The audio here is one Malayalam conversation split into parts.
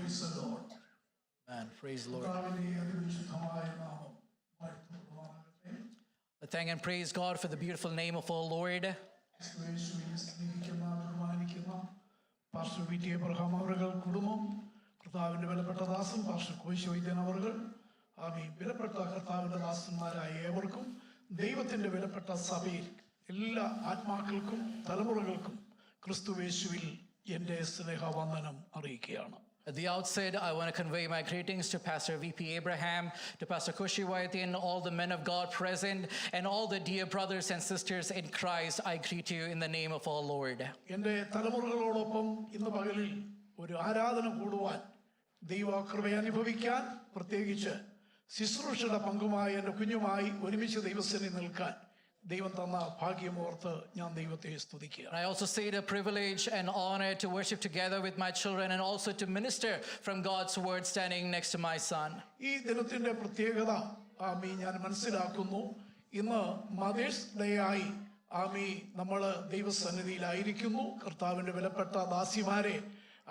Praise the Lord. Man, praise the Lord. I thank and praise God for the beautiful name of our Lord. Pastor V.T. Abraham അവர்கள் കുടുംബം കർത്താവിന്റെ വിലപ്പെട്ട ദാസൻ പാസ്റ്റർ കോശി വൈദ്യൻ അവர்கள் ആമീൻ വിലപ്പെട്ട കർത്താവിന്റെ ദാസന്മാരായ ഏവർക്കും ദൈവത്തിന്റെ വിലപ്പെട്ട സഭയിൽ എല്ലാ ആത്മാക്കൾക്കും തലമുറകൾക്കും ക്രിസ്തുയേശുവിൽ എൻ്റെ സ്നേഹവന്ദനം അറിയിക്കുകയാണ്. At the outset, I want to convey my greetings to Pastor V.P. Abraham, to Pastor Koshi Waityan, all the men of God present, and all the dear brothers and sisters in Christ. I greet you in the name of our Lord. എൻ്റെ തലമുറകളോടൊപ്പം ഇന്ന് പകലിൽ ഒരു ആരാധന കൂടുവാൻ ദൈവകൃപ അനുഭവിക്കാൻ പ്രത്യേകിച്ച് ശുശ്രൂഷയുടെ പങ്കുമായി എൻ്റെ കുഞ്ഞുമായി ഒരുമിച്ച് ദൈവസന്നിധിയിൽ നിൽക്കാൻ ദൈവം തന്ന ഭാഗ്യമോർത്ത് ഞാൻ ദൈവത്തെ സ്തുതിക്കുക. I also say the privilege and honor to worship together with my children and also to minister from God's word standing next to my son. ഈ ദിനത്തിന്റെ പ്രത്യേകത ആമീ ഞാൻ മനസ്സിലാക്കുന്നു. ഇന്ന് മദേഴ്സ് ഡേ ആയി ആമീ നമ്മൾ ദൈവസന്നിധിയിലായിരിക്കുന്നു. കർത്താവിന്റെ വിലപ്പെട്ട ദാസിമാരെ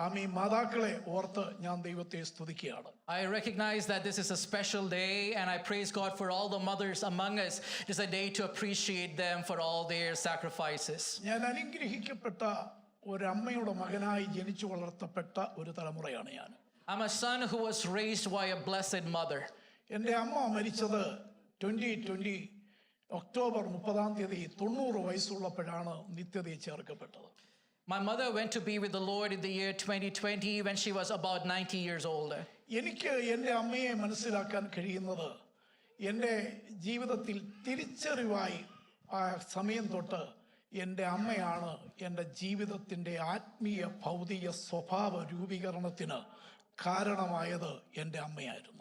ആമീ മാതാക്കളെ ഓർത്ത് ഞാൻ ദൈവത്തെ സ്തുതിക്കുകയാണ്. I recognize that this is a special day and I praise God for all the mothers among us. It is a day to appreciate them for all their sacrifices. ഞാൻ അനുഗ്രഹിക്കപ്പെട്ട ഒരു അമ്മയുടെ മകനായി ജനിച്ചു വളർത്തപ്പെട്ട ഒരു തലമുറയാണ് ഞാൻ. I'm a son who was raised by a blessed mother. എൻ്റെ അമ്മ മരിച്ചത് 2020 ഒക്ടോബർ 30 90 വയസ്സുള്ളപ്പോഴാണ് നിത്യതയിൽ ചേർക്കപ്പെട്ടത്. My mother went to be with the Lord in the year 2020 when she was about 90 years old. എനിക്ക് എൻ്റെ അമ്മയെ മനസ്സിലാക്കാൻ കഴിയുന്നത് എൻ്റെ ജീവിതത്തിൽ തിരിച്ചറിവായി ആ സമയം തൊട്ട് എൻ്റെ അമ്മയാണ് എൻ്റെ ജീവിതത്തിൻ്റെ ആത്മീയ ഭൗതിക സ്വഭാവ രൂപീകരണത്തിന് കാരണമായത് എൻ്റെ അമ്മയായിരുന്നു.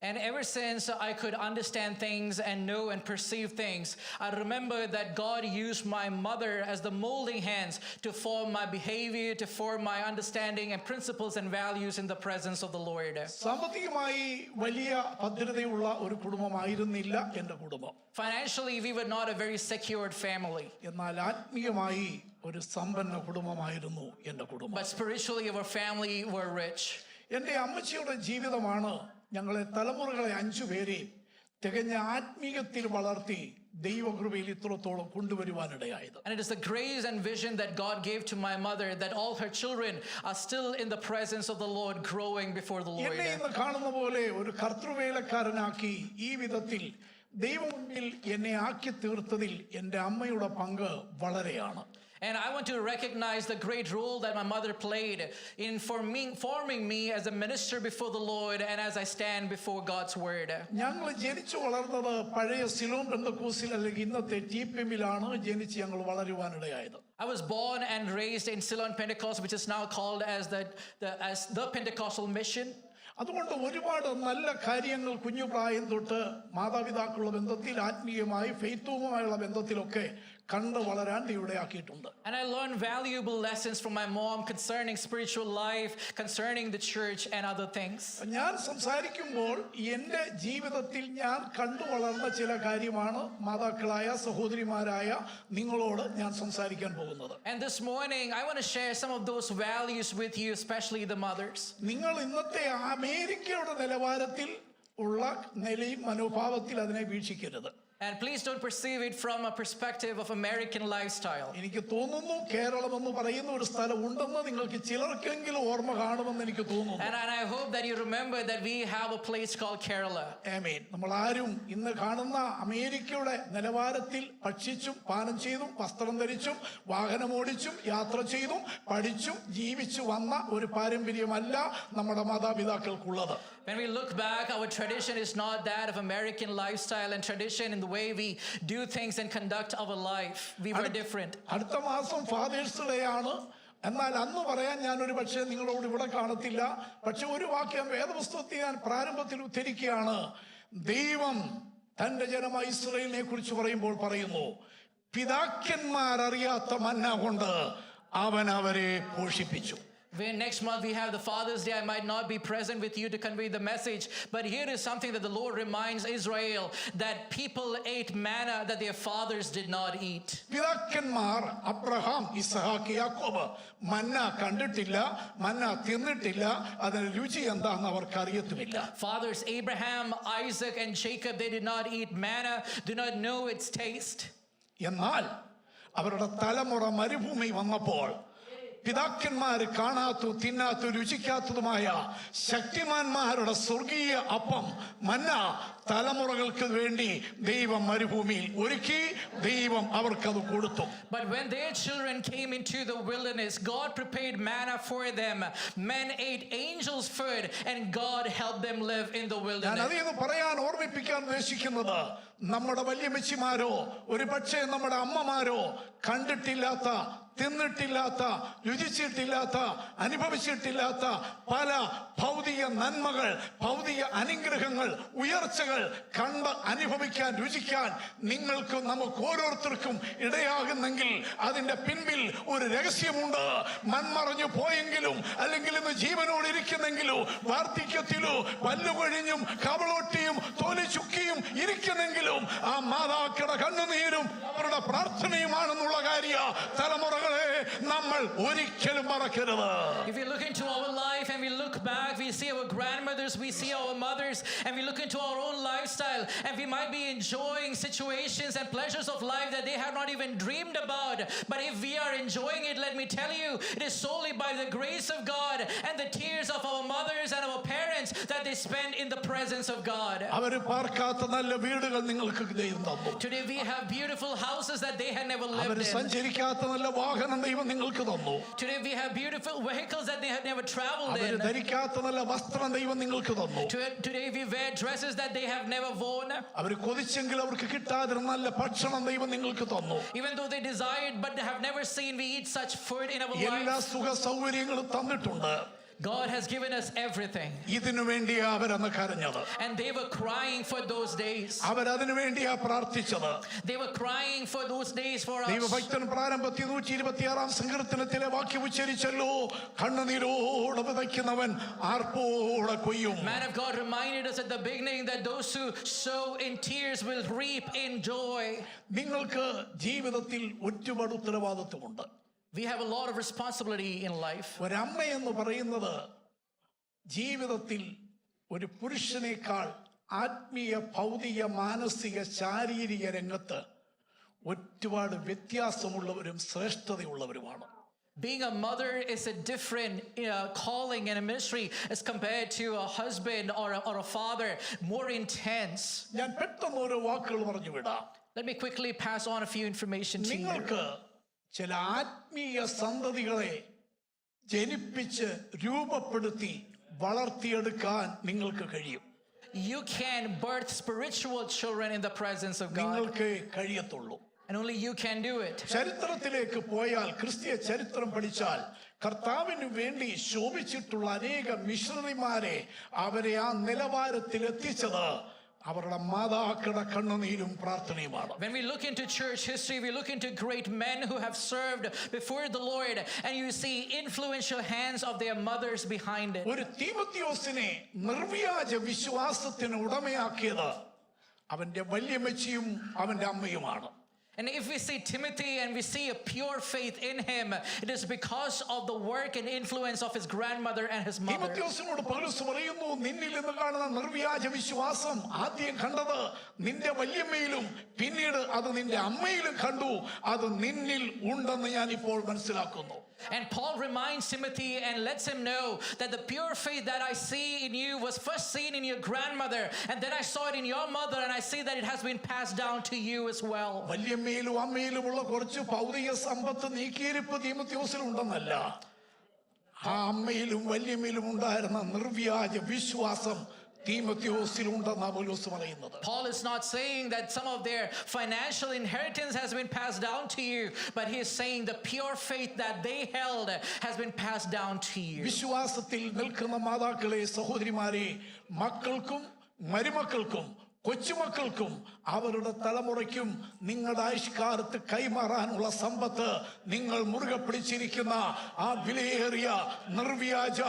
And ever since I could understand things and know and perceive things, I remember that God used my mother as the molding hands to form my behavior, to form my understanding and principles and values in the presence of the Lord. സാമ്പത്തികമായി വലിയ ഭദ്രതയുള്ള ഒരു കുടുംബമായിരുന്നില്ല എൻ്റെ കുടുംബം. Financially, we were not a very secured family. എന്നാൽ ആത്മീയമായി ഒരു സമ്പന്ന കുടുംബമായിരുന്നു എൻ്റെ കുടുംബം. But spiritually, our family were rich. എൻ്റെ അമ്മച്ചിയുടെ ജീവിതമാണ് ഞങ്ങളെ തലമുറകളെ 5 പേരെയും തികഞ്ഞ ആത്മീയത്തിൽ വളർത്തി ദൈവകൃപയിൽ ഇത്രത്തോളം കൊണ്ടുവരുവാനിടയായത്. And it is the grace and vision that God gave to my mother that all her children are still in the presence of the Lord, growing before the Lord. എന്നെ ഇന്ന് കാണുന്ന പോലെ ഒരു കർത്തൃവേലക്കാരനാക്കി ഈ വിധത്തിൽ ദൈവം മുന്നിൽ എന്നെ ആക്കി തീർത്തതിൽ എൻ്റെ അമ്മയുടെ പങ്ക് വളരെയാണ്. And I want to recognize the great role that my mother played in forming me as a minister before the Lord and as I stand before God's word. ഞങ്ങൾ ജനിച്ചു വളർന്നത് പഴയ സിലോൺ പെന്തക്കോസ്തിൽ അല്ലെങ്കിൽ ഇന്നത്തെ TPMലാണ് ജനിച്ച് ഞങ്ങൾ വളരുവാനിടയായത്. I was born and raised in Ceylon Pentecost, which is now called as the Pentecostal mission. അതുകൊണ്ട് ഒരുപാട് നല്ല കാര്യങ്ങൾ കുഞ്ഞുപ്രായം തൊട്ട് മാതാപിതാക്കളുടെ ബന്ധത്തിൽ ആത്മീയമായി ഫെയ്ത്തുമായുള്ള ബന്ധത്തിലൊക്കെ കണ്ട് വളരാൻ ഇവിടെയാക്കിയിട്ടുണ്ട്. And I learned valuable lessons from my mom concerning spiritual life, concerning the church and other things. ഞാൻ സംസാരിക്കുമ്പോൾ എൻ്റെ ജീവിതത്തിൽ ഞാൻ കണ്ടു വളർന്ന ചില കാര്യമാണ് മാതാക്കളായ സഹോദരിമാരായ നിങ്ങളോട് ഞാൻ സംസാരിക്കാൻ പോകുന്നത്. And this morning I want to share some of those values with you, especially the mothers. നിങ്ങൾ ഇന്നത്തെ അമേരിക്കയുടെ നിലവാരത്തിൽ ഉള്ള നിലയും മനോഭാവത്തിൽ അതിനെ വീക്ഷിക്കരുത്. And please don't perceive it from a perspective of American lifestyle. എനിക്ക് തോന്നുന്നു കേരളം എന്ന് പറയുന്ന ഒരു സ്ഥലം ഉണ്ടെന്ന് നിങ്ങൾക്ക് ചിലർക്കെങ്കിലും ഓർമ്മ കാണുമെന്ന് എനിക്ക് തോന്നുന്നു. And I hope that you remember that we have a place called Kerala. ആമേൻ. നമ്മൾ ആരും ഇന്ന് കാണുന്ന അമേരിക്കയുടെ നിലവാരത്തിൽ ഭക്ഷിച്ചും പാനം ചെയ്തും വസ്ത്രം ധരിച്ചും വാഹനമോടിച്ചും യാത്ര ചെയ്തും പഠിച്ചും ജീവിച്ചു വന്ന ഒരു പാരമ്പര്യമല്ല നമ്മുടെ മാതാപിതാക്കൾക്കുള്ളത്. When we look back, our tradition is not that of American lifestyle and tradition in the way we do things and conduct our life. We were different. അടുത്ത മാസം ഫാദേഴ്സ് ഡേ ആണ്. എന്നാൽ അന്ന് പറയാൻ ഞാൻ ഒരു പക്ഷേ നിങ്ങളോട് ഇവിടെ കാണത്തില്ല. പക്ഷെ ഒരു വാക്യം വേദപുസ്തകത്തിൽ ഞാൻ പ്രാരംഭത്തിൽ ഉദ്ധരിക്കുകയാണ്. ദൈവം തന്റെ ജനമായ ഇസ്രായേലിനെ കുറിച്ച് പറയുമ്പോൾ പറയുന്നു, പിതാക്കന്മാർ അറിയാത്ത മന്ന കൊണ്ട് അവൻ അവരെ പോഷിപ്പിച്ചു. When next month we have the Father's Day, I might not be present with you to convey the message. But here is something that the Lord reminds Israel, that people ate manna that their fathers did not eat. പിതാക്കന്മാർ അബ്രഹാം, ഇസ്ഹാക്ക്, യാക്കോബ് മന്ന കണ്ടിട്ടില്ല, മന്ന തിന്നിട്ടില്ല, അതിന്റെ രുചി എന്താണെന്ന് അവർക്ക് അറിയത്തുമില്ല. Fathers Abraham, Isaac, and Jacob, they did not eat manna, do not know its taste. എന്നാൽ അവരുടെ തലമുറ മരുഭൂമി വന്നപ്പോൾ പിതാക്കന്മാർ കാണാത്ത, തിന്നാത്ത, രുചിക്കാത്തതുമായ ശക്തിമാന്മാരുടെ സ്വർഗീയ അപ്പം മന്ന തലമുറകൾക്ക് വേണ്ടി ദൈവം മരുഭൂമിയിൽ ഒരുക്കി, ദൈവം അവർക്കത് കൊടുത്തു. But when their children came into the wilderness, God prepared manna for them. Men ate angels' food, and God helped them live in the ഞാൻ wilderness. അതിന്ന് പറയാൻ ഓർമ്മിപ്പിക്കാൻ ഉദ്ദേശിക്കുന്നത്, നമ്മുടെ വല്യമ്മച്ചിമാരോ ഒരു പക്ഷേ നമ്മുടെ അമ്മമാരോ കണ്ടിട്ടില്ലാത്ത, തിന്നിട്ടില്ലാത്ത, രുചിച്ചിട്ടില്ലാത്ത, അനുഭവിച്ചിട്ടില്ലാത്ത പല ഭൗതിക നന്മകൾ, ഭൗതിക അനുഗ്രഹങ്ങൾ, ഉയർച്ചകൾ കണ്ട് അനുഭവിക്കാൻ, രുചിക്കാൻ നിങ്ങൾക്കും നമുക്ക് ഓരോരുത്തർക്കും ഇടയാകുന്നെങ്കിൽ അതിന്റെ പിൻപിൽ ഒരു രഹസ്യമുണ്ട്. മൺമറഞ്ഞു പോയെങ്കിലും, അല്ലെങ്കിൽ ഇന്ന് ജീവനോട് ഇരിക്കുന്നെങ്കിലോ, വാർദ്ധക്യത്തിലോ പല്ലുകൊഴിഞ്ഞും കവളൊട്ടിയും തോലി ചുക്കിയും ഇരിക്കുന്നെങ്കിലും ആ മാതാക്കളുടെ കണ്ണുനീരും അവരുടെ പ്രാർത്ഥനയുമാണെന്നുള്ള കാര്യ തലമുറകളെ നമ്മൾ ഒരിക്കലും മറക്കരുത്. If we look into our life and we look back, we see our grandmothers, we see our mothers, and we look into our own lifestyle, and we might be enjoying situations and pleasures of life that they have not even dreamed about. But if we are enjoying it, let me tell you, it is solely by the grace of God and the tears of our mothers and our parents that they spend in the presence of God. അവര് പാർക്കാത്ത നല്ല വീടുകൾ നിങ്ങൾക്ക് ദൈവം തന്നു. Today we have beautiful houses that they had never lived അവര് in. സഞ്ചരിക്കാത്ത നല്ല വാഹനം ദൈവം നിങ്ങൾക്ക് തന്നു. Today we have beautiful vehicles that they had never traveled അവര് in. ധരിക്കാത്ത നല്ല വസ്ത്രം ദൈവം നിങ്ങൾക്ക് തന്നു. Today we wear dresses that they have never worn. അവര് കൊതിച്ചെങ്കിൽ അവർക്ക് കിട്ടാതിരുന്ന നല്ല ഭക്ഷണം ദൈവം നിങ്ങൾക്ക് തന്നു. Even though they desired but they have never seen, we eat such food in our എല്ലാ lives. സുഖ സൗകര്യങ്ങളും തന്നിട്ടുണ്ട്. God has given us everything. ഇതിനു വേണ്ടിയാ അവരന്ന് കരഞ്ഞത്. And they were crying for those days. അവരതിനു വേണ്ടിയാ പ്രാർത്ഥിച്ചത്. They were crying for those days for us. ദൈവഭക്തൻ പ്രാരംഭത്തിൽ 126 സങ്കീർത്തനത്തിലെ വാക്യം ഉച്ചരിച്ചല്ലോ, കണ്ണുനീരോടെ വിതയ്ക്കുന്നവൻ ആർപ്പോടെ കൊയ്യും. Man of God reminded us at the beginning that those who sow in tears will reap in joy. നിങ്ങൾക്ക് ജീവിതത്തിൽ ഒരുപാട് ഉത്തരവാദിത്വമുണ്ട്. We have a lot of responsibility in life. ഒരമ്മ എന്ന് പറയുന്നത് ജീവിതത്തിൽ ഒരു പുരുഷനേക്കാൾ ആത്മീയ, ഭൗതിക, മാനസിക, ശാരീരിക രംഗത്ത് ഒരുപാട് വ്യത്യാസമുള്ളവരും ശ്രേഷ്ഠതയുള്ളവരുമാണ്. Being a mother is a different calling and a ministry as compared to a husband or a father, more intense. ഞാൻ പെട്ടെന്ന് ഓരോ വാക്കുകൾ പറഞ്ഞു വിടാം. Let me quickly pass on a few information to you. നിങ്ങൾക്ക് ചില ആത്മീയ സന്തതികളെ ജനിപ്പിച്ച് രൂപപ്പെടുത്തി വളർത്തിയെടുക്കാൻ നിങ്ങൾക്ക് കഴിയും. You can birth spiritual children in the presence of God. നിങ്ങൾക്ക് കഴിയത്തുള്ളൂ. And only you can do it. ചരിത്രത്തിലേക്ക് പോയാൽ, ക്രിസ്തീയ ചരിത്രം പഠിച്ചാൽ, കർത്താവിന് വേണ്ടി ശോഭിച്ചിട്ടുള്ള അനേക മിഷണറിമാരെ അവരെ ആ നിലവാരത്തിൽ എത്തിച്ചത് അവരുടെ മാതാക്കളുടെ കണ്ണുനീരും പ്രാർത്ഥനയുമാണ്. When we look into church history, we look into great men who have served before the Lord, and you see influential hands of their mothers behind it. ഒരു തീമോത്തിയോസിനെ നിർവ്യാജ വിശ്വാസത്തിന് ഉടമയാക്കിയത് അവന്റെ വല്യമ്മച്ചിയും അവന്റെ അമ്മയുമാണ്. And if we see Timothy and we see a pure faith in him, it is because of the work and influence of his grandmother and his mother. തീമോത്തിയോസിനോട് പൗലോസ് പറയുന്നു, നിന്നിൽ നിന്ന് കാണുന്ന നിർവ്യാജ വിശ്വാസം ആദ്യം കണ്ടത് നിന്റെ വല്യമ്മയിലും പിന്നീട് അത് നിന്റെ അമ്മയിലും കണ്ടു, അത് നിന്നിൽ ഉണ്ടെന്ന് ഞാൻ ഇപ്പോൾ മനസ്സിലാക്കുന്നു. And Paul reminds Timothy and lets him know that the pure faith that I see in you was first seen in your grandmother, and then I saw it in your mother, and I see that it has been passed down to you as well. വല്യമ്മയിലും അമ്മയിലുമുള്ള കുറച്ച് ഭൗതിക സമ്പത്ത് നീക്കിയിരിപ്പ് തീമോത്തിയോസിൽ ഉണ്ടെന്നല്ല, ആ അമ്മയിലും വല്യമ്മയിലും ഉണ്ടായിരുന്ന നിർവ്യാജ വിശ്വാസം തീമോത്തിയോസിൽ ഉണ്ടെന്നാ പൗലോസ് പറയുന്നത്. Paul is not saying that some of their financial inheritance has been passed down to you, but he is saying the pure faith that they held has been passed down to you. വിശ്വാസത്തിൽ നിൽക്കുന്ന മാതാക്കളെ, സഹോദരിമാരെ, മക്കൾക്കും മരുമക്കൾക്കും കൊച്ചുമക്കൾക്കും അവരുടെ തലമുറയ്ക്കും നിങ്ങളുടെ ആയുഷ്കാലത്ത് കൈമാറാനുള്ള സമ്പത്ത് നിങ്ങൾ മുറുകെ പിടിച്ചിരിക്കുന്ന ആ വിലയേറിയ നിർവ്യാജ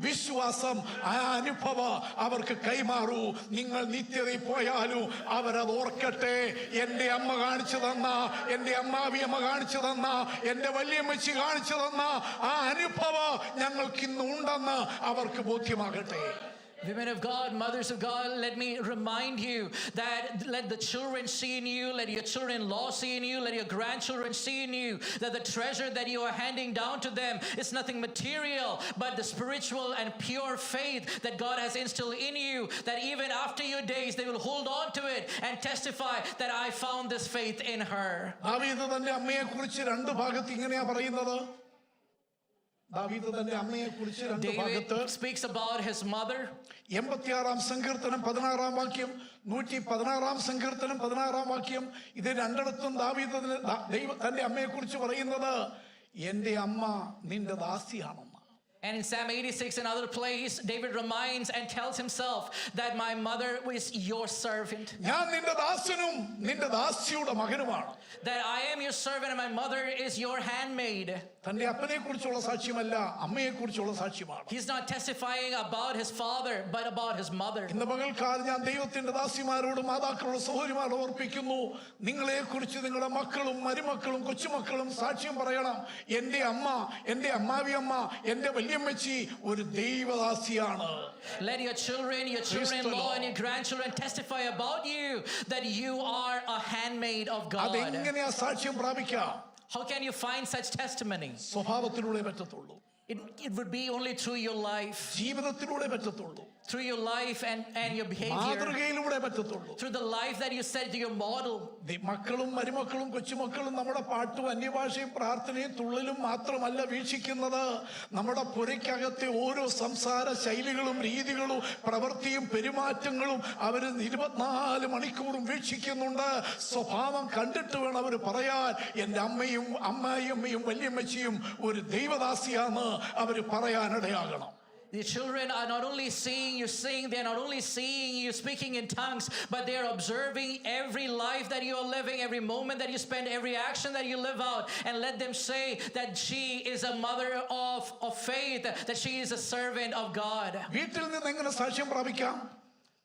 വിശ്വാസം, ആ അനുഭവം അവർക്ക് കൈമാറൂ. നിങ്ങൾ നിത്യതയിൽ പോയാലും അവരത് ഓർക്കട്ടെ. എൻ്റെ അമ്മ കാണിച്ചു തന്ന, എൻ്റെ അമ്മാവിയമ്മ കാണിച്ചു തന്ന, എൻ്റെ വല്യമ്മച്ചി കാണിച്ചു തന്ന ആ അനുഭവം ഞങ്ങൾക്ക് ഇന്ന് ഉണ്ടെന്ന് അവർക്ക് ബോധ്യമാകട്ടെ. Women of God, mothers of God, let me remind you that let the children see in you, let your children-in-law see in you, let your grandchildren see in you that the treasure that you are handing down to them is nothing material, but the spiritual and pure faith that God has instilled in you, that even after your days they will hold on to it and testify that I found this faith in her. ദാവീദ് തന്റെ അമ്മയെക്കുറിച്ച് രണ്ട് ഭാഗത്ത് ഇങ്ങനെയാ പറയുന്നത്. ദാവീദ് തന്റെ അമ്മയെക്കുറിച്ച് രണ്ട് ഭാഗത്ത് David speaks about his mother. 86 സങ്കീർത്തനം 16 വാക്യം, 116 സങ്കീർത്തനം 16 വാക്യം, ഇത് രണ്ടിടത്തും ദാവീദ് തന്റെ അമ്മയെക്കുറിച്ച് പറയുന്നത് എൻ്റെ അമ്മ നിന്റെ ദാസിയാണെന്ന്. And in Psalm 86, another place, David reminds and tells himself that my mother is your servant. ഞാൻ നിന്റെ ദാസനും നിന്റെ ദാസിയുടെ മകനുമാണ്. That I am your servant and my mother is your handmaid. തന്റെ അപ്പനെ കുറിച്ചുള്ള സാക്ഷ്യമല്ല, അമ്മയെ കുറിച്ചുള്ള സാക്ഷ്യമാണ്. He's not testifying about his father, but about his mother. ഇന്ന് പകൽക്കാലം ഞാൻ ദൈവത്തിന്റെ ദാസിമാരോടും മാതാക്കളോടും സഹോദരിമാരോടും ഓർപ്പിക്കുന്നു, നിങ്ങളെ കുറിച്ച് നിങ്ങളുടെ മക്കളും മരുമക്കളും കൊച്ചുമക്കളും സാക്ഷ്യം പറയണം. എൻ്റെ അമ്മ, എൻ്റെ അമ്മാവിയമ്മ, എൻ്റെ വല്യമ്മച്ചി ഒരു ദൈവദാസിയാണ്. Let your children, your children-in-law and your grandchildren testify about you that you are a handmaid of God. അതെങ്ങനെയാ സാക്ഷ്യം പ്രാപിക്കാം? How can you find such testimony? സ്വഭാവത്തിലൂടെ പറ്റത്തുള്ളൂ. It would be only through your life. ജീവിതത്തിലൂടെ പറ്റത്തുള്ളൂ. Through your life and your behavior. മാതൃകയിലൂടെ പറ്റത്തുള്ളൂ. Through the life that you set to your model. മക്കളും മരുമക്കളും കൊച്ചുമക്കളും നമ്മുടെ പാട്ടും അന്യഭാഷയും പ്രാർത്ഥനയും തുള്ളലും മാത്രമല്ല വീക്ഷിക്കുന്നത്, നമ്മുടെ പുരയ്ക്കകത്തെ ഓരോ സംസാര ശൈലികളും രീതികളും പ്രവൃത്തിയും പെരുമാറ്റങ്ങളും അവർ 24 മണിക്കൂറും വീക്ഷിക്കുന്നുണ്ട്. സ്വഭാവം കണ്ടിട്ട് വേണം അവർ പറയാൻ, എൻ്റെ അമ്മയും അമ്മായിയമ്മയും വല്യമ്മച്ചിയും ഒരു ദൈവദാസിയാന്ന് അവർ പറയാനിടയാകണം. The children are not only seeing you sing, they are not only seeing you speaking in tongues, but they are observing every life that you are living, every moment that you spend, every action that you live out, and let them say that she is a mother of faith, that she is a servant of God. വീട്ടിൽ നിന്ന് എങ്ങനെ സാക്ഷ്യം പ്രാപിക്കാം?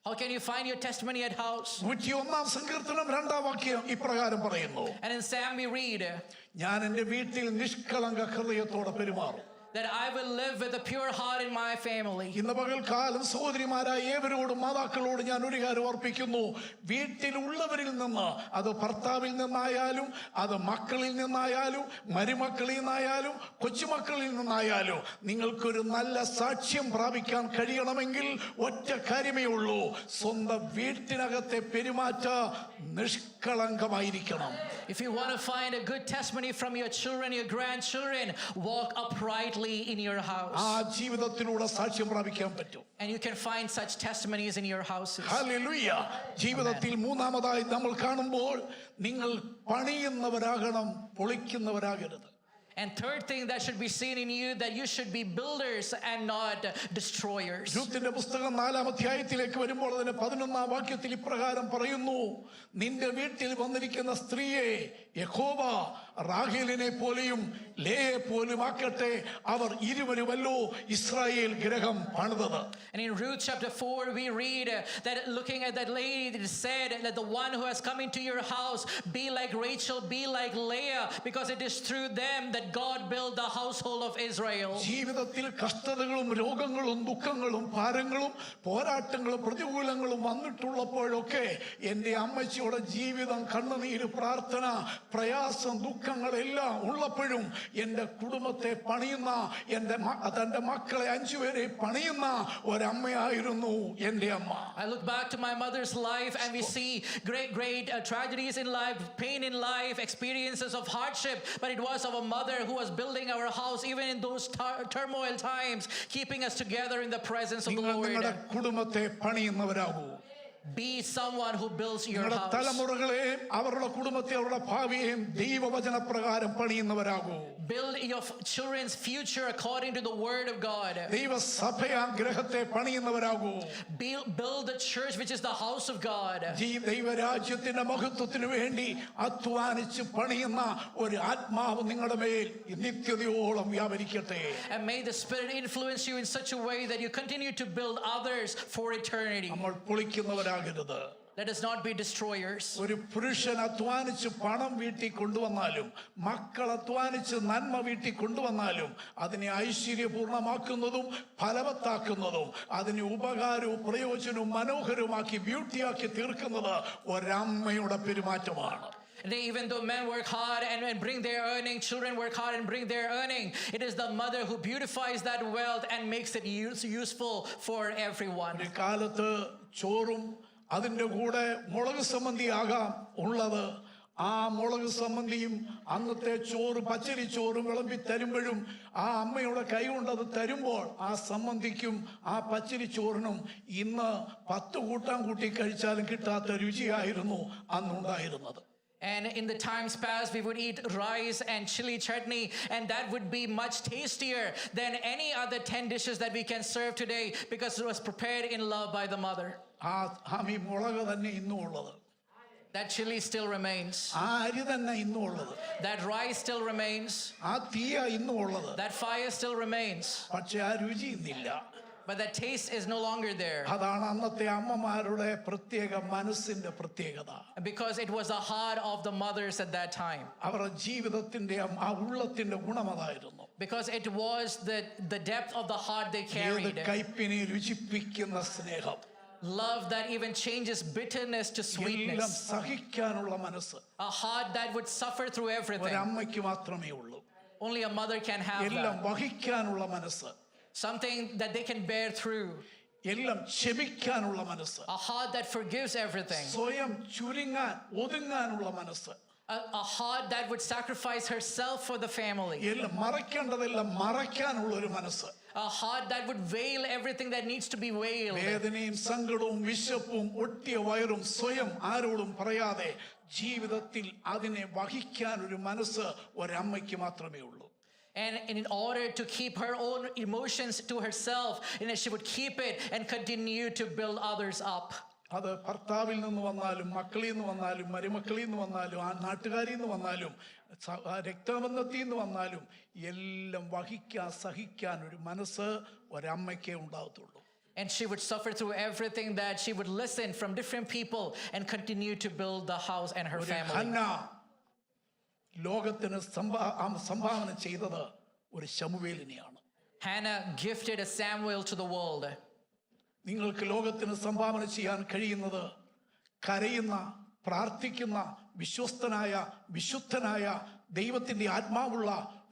How can you find your testimony at house? 101 സങ്കീർത്തനം 2 വാക്യം ഇപ്രകാരം പറയുന്നു, And in Psalm we read, ഞാൻ എൻ്റെ വീട്ടിൽ നിഷ്കളങ്ക ഹൃദയത്തോടെ പെരുമാറും. that I will live with a pure heart in my family. ഇന്ന് പകൽക്കാലം സഹോദരിമാരായ ഏവരോടും മാതാക്കളോട് ഞാൻ ഒരു കാര്യം ഓർപ്പിക്കുന്നു, വീട്ടിലുള്ളവരിൽ നിന്ന്, അത് ഭർത്താവിൽ നിന്നായാലും, അത് മക്കളിൽ നിന്നായാലും, മരുമക്കളിൽ നിന്നായാലും, കൊച്ചുമക്കളിൽ നിന്നായാലും, നിങ്ങൾക്കൊരു നല്ല സാക്ഷ്യം പ്രാപിക്കാൻ കഴിയണമെങ്കിൽ ഒറ്റ കാര്യമേ ഉള്ളൂ, സ്വന്തം വീട്ടിനകത്തെ പെരുമാറ്റ നിഷ്കളങ്കമായിരിക്കണം. If you want to find a good testimony from your children, your grandchildren, walk uprightly in your house. ആ ജീവിതത്തിലൂടെ സാക്ഷ്യം പ്രാപിക്കാൻ പറ്റും. And you can find such testimonies in your houses. Hallelujah. ജീവിതത്തിൽ മൂന്നാമതായി നമ്മൾ കാണുമ്പോൾ, നിങ്ങൾ പണിയുന്നവരാകണം, പൊളിക്കുന്നവരാകരുത്. And third thing that should be seen in you, that you should be builders and not destroyers. രൂത്തിന്റെ പുസ്തകം 4-ാം അധ്യായത്തിലേക്ക് വരുമ്പോൾ അതിന്റെ 11-ാം വാക്യത്തിൽ ഇപ്രകാരം പറയുന്നു, നിന്റെ വീട്ടിൽ വന്നിരിക്കുന്ന സ്ത്രീയെ യഹോവ റാഹേലിനെ പോലെയും ലേയെ പോലും ആക്കട്ടെ, അവർ ഇരുവരുമല്ലോ ഇസ്രായേൽ ഗൃഹം പണിതത്. And in Ruth chapter 4 we read that looking at that lady, it said that the one who has come into your house be like Rachel, be like Leah, because it is through them that God built the household of Israel. ജീവിതത്തിൽ കഷ്ടതകളും രോഗങ്ങളും ദുഃഖങ്ങളും ഭാരങ്ങളും പോരാട്ടങ്ങളും പ്രതികൂലങ്ങളും വന്നിട്ടുള്ളപ്പോഴൊക്കെ എൻ്റെ അമ്മച്ചിയുടെ ജീവിതം, കണ്ണുനീര്, പ്രാർത്ഥന, പ്രയാസം, ദുഃഖങ്ങളെല്ലാം ഉള്ളപ്പോഴും എൻ്റെ കുടുംബത്തെ പണിയുന്ന, തൻ്റെ മക്കളെ 5 പേരെ പണിയുന്ന ഒരമ്മയായിരുന്നു എൻ്റെ അമ്മ. I look back to my mother's life and we see great tragedies in life, pain in life, experiences of hardship, but it was our mother who was building our house even in those turmoil times, keeping us together in the presence of the നിങ്ങൾ Lord. നിങ്ങളുടെ കുടുംബത്തെ പണിയുന്നവരാകൂ. Be someone who builds your നിങ്ങളുടെ house. തലമുറകളെയും അവരുടെ കുടുംബത്തെ അവരുടെ ഭാവിയെയും ദൈവവചന പ്രകാരം പണിയുന്നവരാകൂ. Build your children's future according to the word of God. ദൈവസഭയാ ഗ്രഹത്തെ പണിയുന്നവരാകൂ. Build the church, which is the house of God. ദൈവരാജ്യത്തിന്റെ മഹത്വത്തിന് വേണ്ടി അധ്വാനിച്ച് പണിയുന്ന ഒരു ആത്മാവ് നിങ്ങളുടെ മേൽ നിത്യതയോളം വ്യാപരിക്കട്ടെ. And may the Spirit influence you in such a way that you continue to build others for eternity. നമ്മൾ പൊളിക്കുന്നവരാകരുത്. Let us not be destroyers. ഒരു പുരുഷൻ അധ്വാനിച്ച് പണം വീട്ടിൽ കൊണ്ടുവന്നാലും മക്കൾ അധ്വാനിച്ച് നന്മ വീട്ടിൽ കൊണ്ടുവന്നാലും അതിനെ ഐശ്വര്യപൂർണമാക്കുന്നതും ഫലവത്താക്കുന്നതും അതിനെ ഉപകാരവും പ്രയോജനവും മനോഹരവുമാക്കി ബ്യൂട്ടിയാക്കി തീർക്കുന്നത് ഒരമ്മയുടെ പെരുമാറ്റമാണ്. And even though men work hard and bring their earning, children work hard and bring their earning, it is the mother who beautifies that wealth and makes it useful for everyone. ഒരു കാലത്ത് ചോറും അതിൻ്റെ കൂടെ മുളക് സംബന്ധിയാകാം ഉള്ളത്. ആ മുളക് സംബന്ധിയും അന്നത്തെ ചോറ് പച്ചരി ചോറും വിളമ്പി തരുമ്പോഴും ആ അമ്മയുടെ കൈ കൊണ്ട് അത് തരുമ്പോൾ ആ സംബന്ധിക്കും ആ പച്ചരി ചോറിനും ഇന്ന് 10 കൂട്ടാൻ കൂട്ടി കഴിച്ചാലും കിട്ടാത്ത രുചിയായിരുന്നു അന്നുണ്ടായിരുന്നത്. And in the times past, we would eat rice and chili chutney, and that would be much tastier than any other 10 dishes that we can serve today because it was prepared in love by the mother. ഈ മുളക് തന്നെ ഇന്നും ഉള്ളത്. That chili still remains. ആ അരി തന്നെ ഇന്നും ഉള്ളത്. That rice still remains. ആ തീയ ഇന്നും ഉള്ളത്. That fire still remains. പക്ഷെ ആ രുചി ഇന്നില്ല. But that taste is no longer there. അതാണ് അന്നത്തെ അമ്മമാരുടെ പ്രത്യേക മനസ്സിന്റെ പ്രത്യേകത. Because it was the heart of the mothers at that time. അവരുടെ ജീവിതത്തിന്റെ ആ ഉള്ളത്തിന്റെ ഗുണമതായിരുന്നു. Because it was the depth of the heart they carried. കൈപ്പിനെ രുചിപ്പിക്കുന്ന സ്നേഹം. Love that even changes bitterness to sweetness. സഹിക്കാനുള്ള മനസ്സ്. A heart that would suffer through everything. ഒരമ്മയ്ക്ക് മാത്രമേ ഉള്ളൂ. Only a mother can have എല്ലാം that. വഹിക്കാനുള്ള മനസ്സ്. Something that they can bear through. എല്ലാം ക്ഷമിക്കാനുള്ള മനസ്സ്. A heart that forgives everything. സ്വയം ചുരുങ്ങാൻ ഒതുങ്ങാനുള്ള മനസ്സ്. A heart that would sacrifice herself for the family. എല്ലാം മറക്കേണ്ടതെല്ലാം മറയ്ക്കാനുള്ള ഒരു മനസ്സ്. A heart that would veil everything that needs to be veiled. വേദനയും സങ്കടവും വിശപ്പും ഒട്ടിയ വയറും സ്വയം ആരോടും പറയാതെ ജീവിതത്തിൽ അതിനെ വഹിക്കാൻ ഒരു മനസ്സ് ഒരമ്മയ്ക്ക് മാത്രമേ ഉള്ളൂ. And in order to keep her own emotions to herself, and she would keep it and continue to build others up. അത് ഭർത്താവിൽ നിന്ന് വന്നാലും മക്കളിൽ നിന്ന് വന്നാലും മരുമക്കളിൽ നിന്ന് വന്നാലും ആ നാട്ടുകാരിൽ നിന്ന് വന്നാലും രക്തബന്ധത്തിൽ നിന്ന് വന്നാലും എല്ലാം വഹിക്കാൻ സഹിക്കാൻ ഒരു മനസ്സ് ഒരമ്മയ്ക്കേ ഉണ്ടാകത്തുള്ളൂ. And she would suffer through everything, that she would listen from different people and continue to build the house and her family. Hannah ലോകത്തിന് സംഭാവന ചെയ്തത് ഒരു ശമൂവേലിനെയാണ്. Hannah gifted a Samuel to the world. നിങ്ങൾക്ക് ലോകത്തിന് സംഭാവന ചെയ്യാൻ കഴിയുന്നത് കരയുന്ന പ്രാർത്ഥിക്കുന്ന വിശ്വസ്തനായ വിശുദ്ധനായ ദൈവത്തിൻ്റെ ആത്മാവുള്ള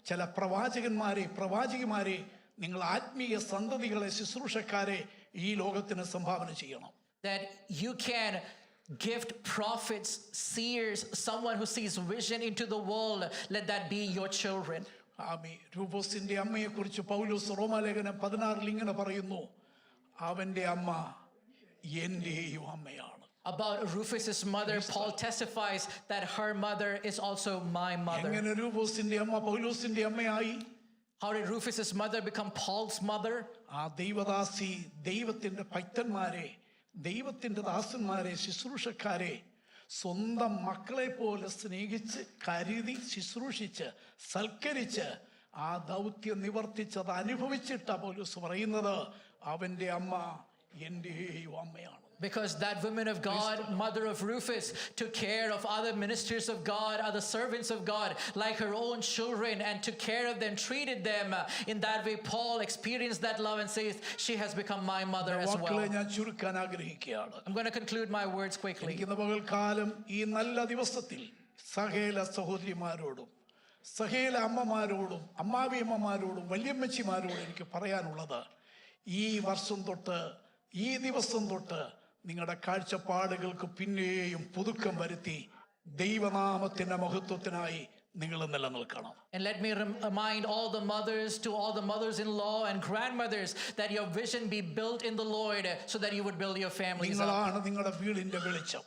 ചില പ്രവാചകിമാരെ നിങ്ങൾ ആത്മീയ സന്തതികളെ ശുശ്രൂഷക്കാരെ ഈ ലോകത്തിന് സംഭാവന ചെയ്യണം. That you can gift prophets, seers, someone who sees vision into the world. Let that be your children. രൂപോസിന്റെ അമ്മയെ കുറിച്ച് പൗലോസ് റോമാലേഖനം 16 ഇങ്ങനെ പറയുന്നു, അവന്റെ അമ്മ എന്റെയും അമ്മയാണ്. About Rufus's mother, Paul testifies that her mother is also my mother. എങ്ങനെ രൂപോസിന്റെ അമ്മ പൗലോസിന്റെ അമ്മയായി? How did Rufus's mother become Paul's mother? ആ ദൈവദാസി ദൈവത്തിന്റെ ഭക്തന്മാരെ, ദൈവത്തിന്റെ ദാസന്മാരെ, ശുശ്രൂഷക്കാരെ സ്വന്തം മക്കളെ പോലെ സ്നേഹിച്ച് കരുതി ശുശ്രൂഷിച്ച് സൽക്കരിച്ച് ആ ദൗത്യം നിവർത്തിച്ചത് അനുഭവിച്ചിട്ടാ പൗലോസ് പറയുന്നത് അവന്റെ അമ്മ എന്റെയും അമ്മയാണ്. Because that woman of God, mother of Rufus, took care of other ministers of God, other servants of God, like her own children, and took care of them, treated them in that way. Paul experienced that love and says, she has become my mother as well. ഞാൻ ചുരുക്കാൻ ആഗ്രഹിക്കുകയാണ്. I'm going to conclude my words quickly. ഇന്ന് പകൽക്കാലം ഈ നല്ല ദിവസത്തിൽ സകല സഹോദരിമാരോടും സകല അമ്മമാരോടും അമ്മാവിയമ്മമാരോടും വല്യമ്മച്ചിമാരോടും എനിക്ക് പറയാനുള്ളത്, ഈ വർഷം തൊട്ട് ഈ ദിവസം തൊട്ട് നിങ്ങളുടെ കാഴ്ചപ്പാടുകൾക്ക് പിന്നെയും പുതുക്കം വരുത്തി ദൈവനാമത്തിന്റെ മഹത്വത്തിനായി നിങ്ങൾ നിലനിൽക്കണം. And let me remind all the mothers, to all the mothers-in-law and grandmothers, that your vision be built in the Lord so that you would build your families up. നിങ്ങളാണ് നിങ്ങളുടെ വീടിന്റെ വെളിച്ചം.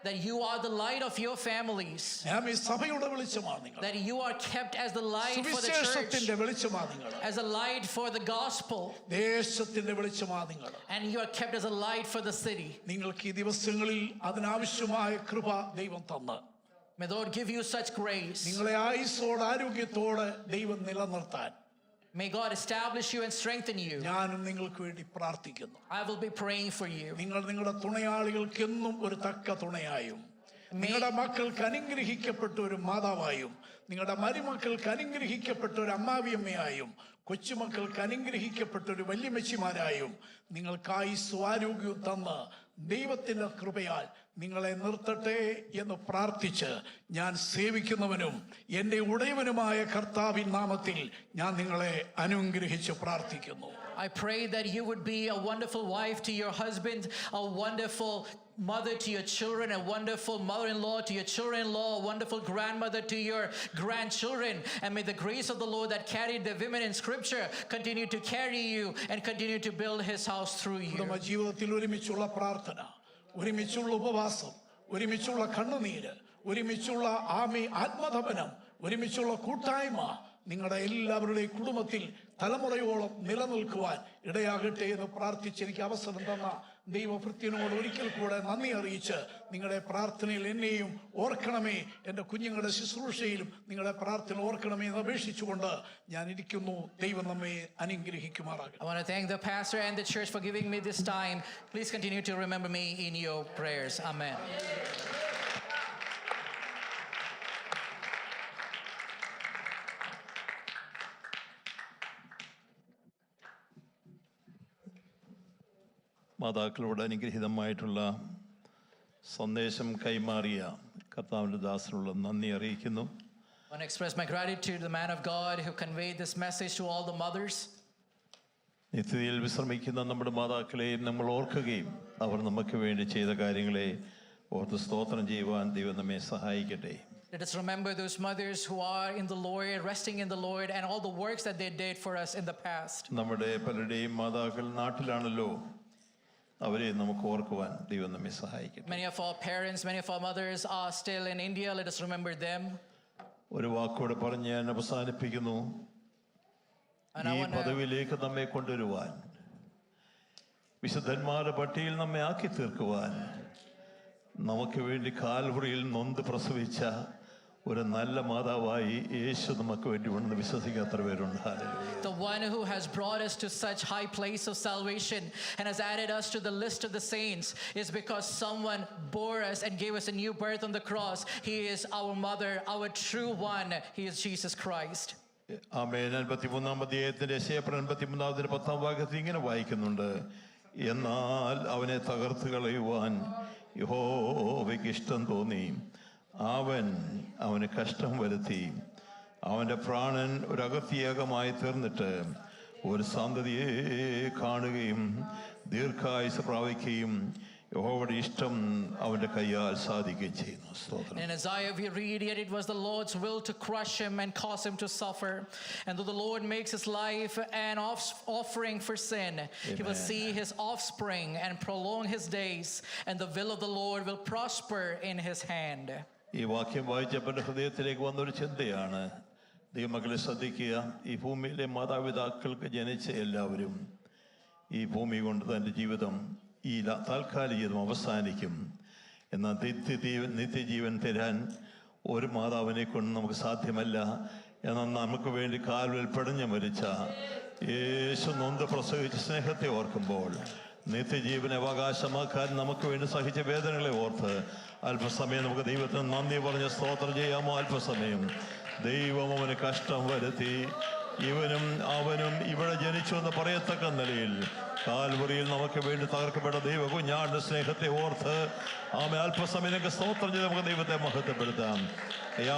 That you are the light of your families. ഞാൻ ഈ സഭയുടെ വെളിച്ചമാണ് നിങ്ങൾ. That you are kept as the light for the church. സുവിശേഷത്തിന്റെ വെളിച്ചമാണ് നിങ്ങൾ. As a light for the gospel. ദേശത്തിന്റെ വെളിച്ചമാണ് നിങ്ങൾ. And you are kept as a light for the city. നിങ്ങൾക്ക് ഈ ദിവസങ്ങളിൽ അതിനാവശ്യമായ കൃപ ദൈവം തന്നു. May the Lord give you such grace. നിങ്ങളെ ആയുസ്സോടെ ആരോഗ്യത്തോടെ ദൈവം നിലനിർത്താൻ May God establish you and strengthen you. ഞാനും നിങ്ങൾക്ക് വേണ്ടി പ്രാർത്ഥിക്കുന്നു. I will be praying for you. നിങ്ങൾ നിങ്ങളുടെ തുണയാളികൾക്ക് എന്നും ഒരു തക്ക തുണയായും, നിങ്ങളുടെ മക്കൾക്ക് അനുഗ്രഹിക്കപ്പെട്ട ഒരു മാതാവായും, നിങ്ങളുടെ മരുമക്കൾക്ക് അനുഗ്രഹിക്കപ്പെട്ട ഒരു അമ്മാവിയമ്മയായും, കൊച്ചുമക്കൾക്ക് അനുഗ്രഹിക്കപ്പെട്ട ഒരു വല്യമ്മച്ചിമാരായും നിങ്ങൾക്കായി സ്വാരോഗ്യവും തന്ന് ദൈവത്തിൻ്റെ കൃപയാൽ നിങ്ങളെ നിർത്തട്ടെ എന്ന് പ്രാർത്ഥിച്ച് ഞാൻ സേവിക്കുന്നവനും എൻ്റെ ഉടയവനുമായ കർത്താവിൻ നാമത്തിൽ ഞാൻ നിങ്ങളെ അനുഗ്രഹിച്ച് പ്രാർത്ഥിക്കുന്നു. I pray that you would be a wonderful wife to your husband, a wonderful mother to your children, a wonderful mother-in-law to your children-in-law, a wonderful grandmother to your grandchildren. And may the grace of the Lord that carried the women in Scripture continue to carry you and continue to build His house through you. നമ്മുടെ ജീവിതത്തിൽ ഒരുമിച്ചുള്ള പ്രാർത്ഥന, ഒരുമിച്ചുള്ള ഉപവാസം, ഒരുമിച്ചുള്ള കണ്ണുനീര്, ഒരുമിച്ചുള്ള ആത്മതപനം, ഒരുമിച്ചുള്ള കൂട്ടായ്മ നിങ്ങളുടെ എല്ലാവരുടെയും കുടുംബത്തിൽ തലമുറയോളം നിലനിൽക്കുവാൻ ഇടയാകട്ടെ എന്ന് പ്രാർത്ഥിച്ച് എനിക്ക് അവസരം തന്ന ദൈവഭൃത്യനോട് ഒരിക്കൽ കൂടെ നന്ദി അറിയിച്ച് നിങ്ങളുടെ പ്രാർത്ഥനയിൽ എന്നെയും ഓർക്കണമേ, എൻ്റെ കുഞ്ഞുങ്ങളുടെ ശുശ്രൂഷയിലും നിങ്ങളുടെ പ്രാർത്ഥന ഓർക്കണമേ എന്ന് അപേക്ഷിച്ചുകൊണ്ട് ഞാൻ ഇരിക്കുന്നു. ദൈവം നമ്മെ അനുഗ്രഹിക്കുമാറാകട്ടെ. I want to thank the pastor and the church for giving me this time. Please continue to remember me in your prayers. Amen. മാതാക്കളോട് അനുഗ്രഹീതമായിട്ടുള്ള സന്ദേശം കൈമാറിയ കർത്താവിൻ്റെ ദാസനുള്ള നന്ദി അറിയിക്കുന്നു. I want to express my gratitude to the man of God who conveyed this message to all the mothers. നിത്യതയിൽ വിശ്രമിക്കുന്ന നമ്മുടെ മാതാക്കളെയും നമ്മൾ ഓർക്കുകയും അവർ നമുക്ക് വേണ്ടി ചെയ്ത കാര്യങ്ങളെ ഓർത്ത് സ്തോത്രം ചെയ്യുവാൻ ദൈവം നമ്മെ സഹായിക്കട്ടെ. Let us remember those mothers who are in the Lord, resting in the Lord, and all the works that they did for us in the past. നമ്മുടെ പലരുടെയും മാതാക്കൾ നാട്ടിലാണല്ലോ, അവരെ നമുക്ക് ഓർക്കുവാൻ ദൈവം നമ്മെ സഹായിക്കട്ടെ. Many of our parents, many of our mothers are still in India. Let us remember them. ഒരു വാക്കോടെ പറഞ്ഞ് ഞാൻ അവസാനിപ്പിക്കുന്നു. ഈ പദവിയിലേക്ക് നമ്മെ കൊണ്ടുവരുവാൻ, വിശുദ്ധന്മാരുടെ പട്ടിയിൽ നമ്മെ ആക്കി തീർക്കുവാൻ, നമുക്ക് വേണ്ടി കാൽവറിയിൽ നൊന്ത് പ്രസവിച്ച ഒരു നല്ല മാതാവായി യേശു നമുക്ക് വേണ്ടി ഉണ്ടെന്ന് വിശ്വസിക്കാത്ത പേരുണ്ട്. The one who has brought us to such high place of salvation and has added us to the list of the saints is because someone bore us and gave us a new birth on the cross. He is our mother, our true one. He is Jesus Christ. ആമേൻ. 53-ാം അധ്യായത്തിന്റെ യെശയ്യാ 53-ാം 10-ാം വാക്യത്തിൽ ഇങ്ങനെ വായിക്കുന്നുണ്ട്, എന്നാൽ അവനെ തകർത്ത് കളയുവാൻ യഹോവയ്ക്ക് ഇഷ്ടം തോന്നി, അവന് കഷ്ടം വരുത്തി, അവൻ്റെ പ്രാണൻ ഒരു അകത്തിയേകമായി തീർന്നിട്ട് ഒരു സന്തതിയെ കാണുകയും ദീർഘായുസ് പ്രാപിക്കുകയും യഹോവയുടെ ഇഷ്ടം അവൻ്റെ കയ്യാൽ സാധിക്കുകയും ചെയ്യുന്നു. സ്തോത്രം. In Isaiah we read, yet it was the Lord's will to crush him and cause him to suffer. And though the Lord makes his life an offering for sin, he will see his offspring and prolong his days, and the will of the Lord will prosper in his hand. ഈ വാക്യം വായിച്ചപ്പോൾ ഹൃദയത്തിലേക്ക് വന്നൊരു ചിന്തയാണ്. ദൈവമക്കളെ ശ്രദ്ധിക്കുക, ഈ ഭൂമിയിലെ മാതാപിതാക്കൾക്ക് ജനിച്ച എല്ലാവരും ഈ ഭൂമി കൊണ്ട് തൻ്റെ ജീവിതം, ഈ താൽക്കാലിക ജീവിതം അവസാനിക്കും. എന്നാൽ നിത്യജീവൻ തരാൻ ഒരു മാതാവിനെ കൊണ്ട് നമുക്ക് സാധ്യമല്ല. എന്നാൽ നമുക്ക് വേണ്ടി കാൽവരിൽ പിടഞ്ഞു മരിച്ച യേശു നൊന്ത് പ്രസവിച്ച സ്നേഹത്തെ ഓർക്കുമ്പോൾ, നിത്യജീവനെ അവകാശമാക്കാൻ നമുക്ക് വേണ്ടി സഹിച്ച വേദനകളെ ഓർത്ത് അല്പസമയം നമുക്ക് ദൈവത്തിന് നന്ദി പറഞ്ഞ് സ്തോത്രം ചെയ്യാമോ? അല്പസമയം. ദൈവം അവന് കഷ്ടം വരുത്തി, ഇവനും അവനും ഇവിടെ ജനിച്ചു എന്ന് പറയത്തക്ക നിലയിൽ കാൽവറിയിൽ നമുക്ക് വേണ്ടി തകർക്കപ്പെട്ട ദൈവ കുഞ്ഞാടിന്റെ സ്നേഹത്തെ ഓർത്ത് അല്പസമയം സ്തോത്രം ചെയ്ത് നമുക്ക് ദൈവത്തെ മഹത്വപ്പെടുത്താം.